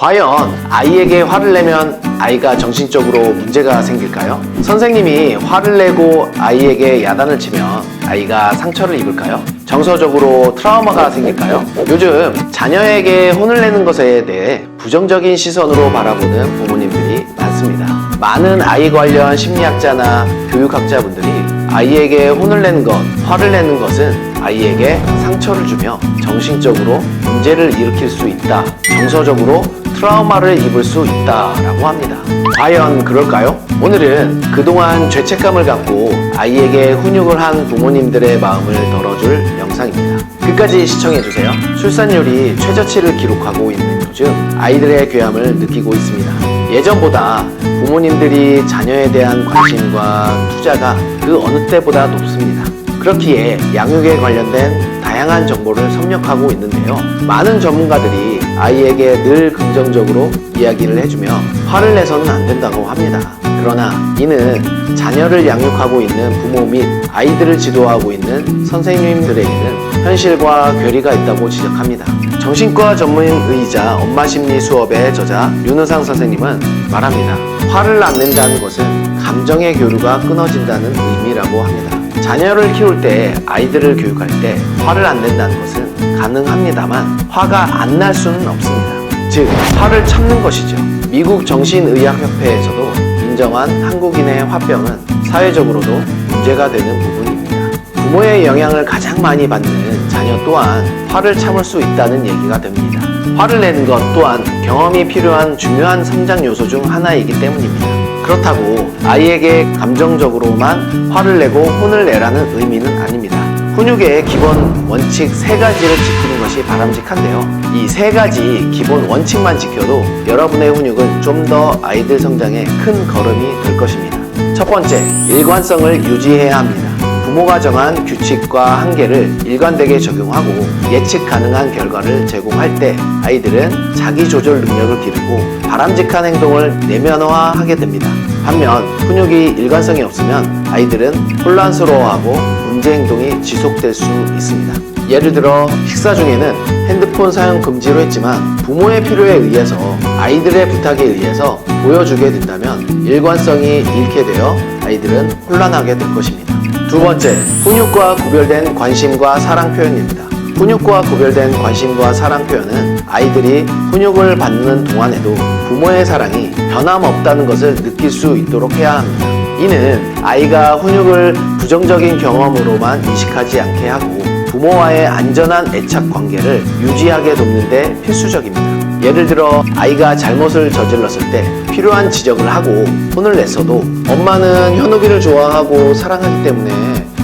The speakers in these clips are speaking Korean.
과연 아이에게 화를 내면 아이가 정신적으로 문제가 생길까요? 선생님이 화를 내고 아이에게 야단을 치면 아이가 상처를 입을까요? 정서적으로 트라우마가 생길까요? 요즘 자녀에게 혼을 내는 것에 대해 부정적인 시선으로 바라보는 부모님들이 많습니다. 많은 아이 관련 심리학자나 교육학자분들이 아이에게 혼을 내는 것, 화를 내는 것은 아이에게 상처를 주며 정신적으로 문제를 일으킬 수 있다, 정서적으로 트라우마를 입을 수 있다라고 합니다. 과연 그럴까요? 오늘은 그동안 죄책감을 갖고 아이에게 훈육을 한 부모님들의 마음을 덜어줄 영상입니다. 끝까지 시청해주세요. 출산율이 최저치를 기록하고 있는 요즘 아이들의 괴함을 느끼고 있습니다. 예전보다 부모님들이 자녀에 대한 관심과 투자가 그 어느 때보다 높습니다. 그렇기에 양육에 관련된 다양한 정보를 섭렵하고 있는데요. 많은 전문가들이 아이에게 늘 긍정적으로 이야기를 해주며 화를 내서는 안 된다고 합니다. 그러나 이는 자녀를 양육하고 있는 부모 및 아이들을 지도하고 있는 선생님들에게는 현실과 괴리가 있다고 지적합니다. 정신과 전문의이자 엄마심리 수업의 저자 윤은상 선생님은 말합니다. 화를 안 낸다는 것은 감정의 교류가 끊어진다는 의미라고 합니다. 자녀를 키울 때, 아이들을 교육할 때 화를 안 낸다는 것은 가능합니다만 화가 안 날 수는 없습니다. 즉, 화를 참는 것이죠. 미국 정신의학협회에서도 인정한 한국인의 화병은 사회적으로도 문제가 되는 부분입니다. 부모의 영향을 가장 많이 받는 자녀 또한 화를 참을 수 있다는 얘기가 됩니다. 화를 내는 것 또한 경험이 필요한 중요한 성장 요소 중 하나이기 때문입니다. 그렇다고 아이에게 감정적으로만 화를 내고 혼을 내라는 의미는 아닙니다. 훈육의 기본 원칙 3가지를 지키는 것이 바람직한데요. 이 3가지 기본 원칙만 지켜도 여러분의 훈육은 좀 더 아이들 성장에 큰 걸음이 될 것입니다. 첫 번째, 일관성을 유지해야 합니다. 부모가 정한 규칙과 한계를 일관되게 적용하고 예측 가능한 결과를 제공할 때 아이들은 자기 조절 능력을 기르고 바람직한 행동을 내면화하게 됩니다. 반면 훈육이 일관성이 없으면 아이들은 혼란스러워하고 문제 행동이 지속될 수 있습니다. 예를 들어 식사 중에는 핸드폰 사용 금지로 했지만 부모의 필요에 의해서 아이들의 부탁에 의해서 보여주게 된다면 일관성이 잃게 되어 아이들은 혼란하게 될 것입니다. 두 번째, 훈육과 구별된 관심과 사랑 표현입니다. 훈육과 구별된 관심과 사랑 표현은 아이들이 훈육을 받는 동안에도 부모의 사랑이 변함없다는 것을 느낄 수 있도록 해야 합니다. 이는 아이가 훈육을 부정적인 경험으로만 인식하지 않게 하고 부모와의 안전한 애착 관계를 유지하게 돕는 데 필수적입니다. 예를 들어 아이가 잘못을 저질렀을 때 필요한 지적을 하고 혼을 냈어도 엄마는 현욱이를 좋아하고 사랑하기 때문에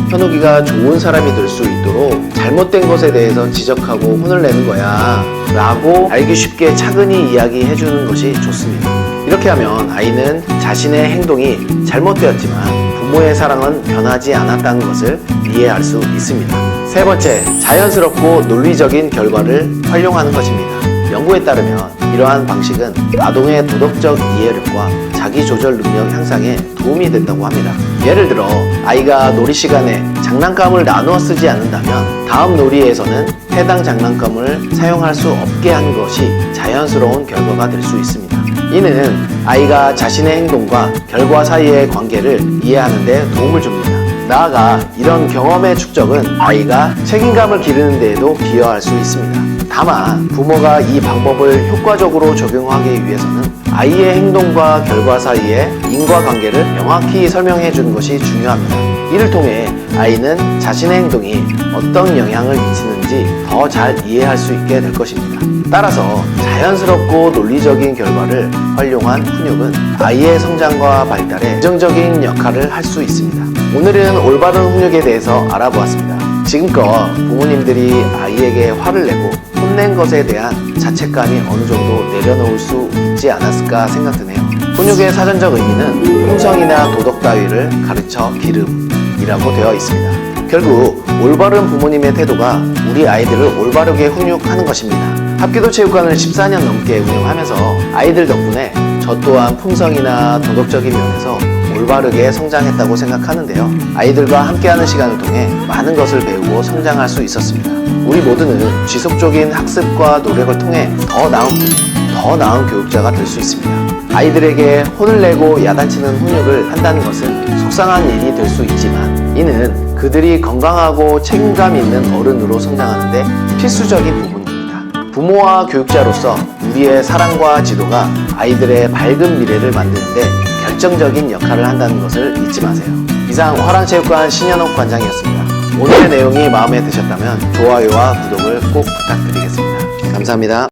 현욱이가 좋은 사람이 될 수 있도록 잘못된 것에 대해서 지적하고 혼을 내는 거야 라고 알기 쉽게 차근히 이야기해 주는 것이 좋습니다. 이렇게 하면 아이는 자신의 행동이 잘못되었지만 부모의 사랑은 변하지 않았다는 것을 이해할 수 있습니다. 세 번째, 자연스럽고 논리적인 결과를 활용하는 것입니다. 연구에 따르면 이러한 방식은 아동의 도덕적 이해력과 자기조절 능력 향상에 도움이 된다고 합니다. 예를 들어 아이가 놀이 시간에 장난감을 나누어 쓰지 않는다면 다음 놀이에서는 해당 장난감을 사용할 수 없게 한 것이 자연스러운 결과가 될 수 있습니다. 이는 아이가 자신의 행동과 결과 사이의 관계를 이해하는 데 도움을 줍니다. 나아가 이런 경험의 축적은 아이가 책임감을 기르는 데에도 기여할 수 있습니다. 다만 부모가 이 방법을 효과적으로 적용하기 위해서는 아이의 행동과 결과 사이의 인과관계를 명확히 설명해 주는 것이 중요합니다. 이를 통해 아이는 자신의 행동이 어떤 영향을 미치는지 더 잘 이해할 수 있게 될 것입니다. 따라서 자연스럽고 논리적인 결과를 활용한 훈육은 아이의 성장과 발달에 긍정적인 역할을 할 수 있습니다. 오늘은 올바른 훈육에 대해서 알아보았습니다. 지금껏 부모님들이 아이에게 화를 내고 혼낸 것에 대한 자책감이 어느 정도 내려놓을 수 있지 않았을까 생각드네요. 훈육의 사전적 의미는 품성이나 도덕 따위를 가르쳐 기름이라고 되어 있습니다. 결국 올바른 부모님의 태도가 우리 아이들을 올바르게 훈육하는 것입니다. 합기도 체육관을 14년 넘게 운영하면서 아이들 덕분에 저 또한 품성이나 도덕적인 면에서 올바르게 성장했다고 생각하는데요. 아이들과 함께하는 시간을 통해 많은 것을 배우고 성장할 수 있었습니다. 우리 모두는 지속적인 학습과 노력을 통해 더 나은 분이, 더 더 나은 교육자가 될 수 있습니다. 아이들에게 혼을 내고 야단치는 훈육을 한다는 것은 속상한 일이 될 수 있지만 이는 그들이 건강하고 책임감 있는 어른으로 성장하는데 필수적인 부분입니다. 부모와 교육자로서 우리의 사랑과 지도가 아이들의 밝은 미래를 만드는데 결정적인 역할을 한다는 것을 잊지 마세요. 이상 화랑체육관 신현옥 관장이었습니다. 오늘의 내용이 마음에 드셨다면 좋아요와 구독을 꼭 부탁드리겠습니다. 감사합니다.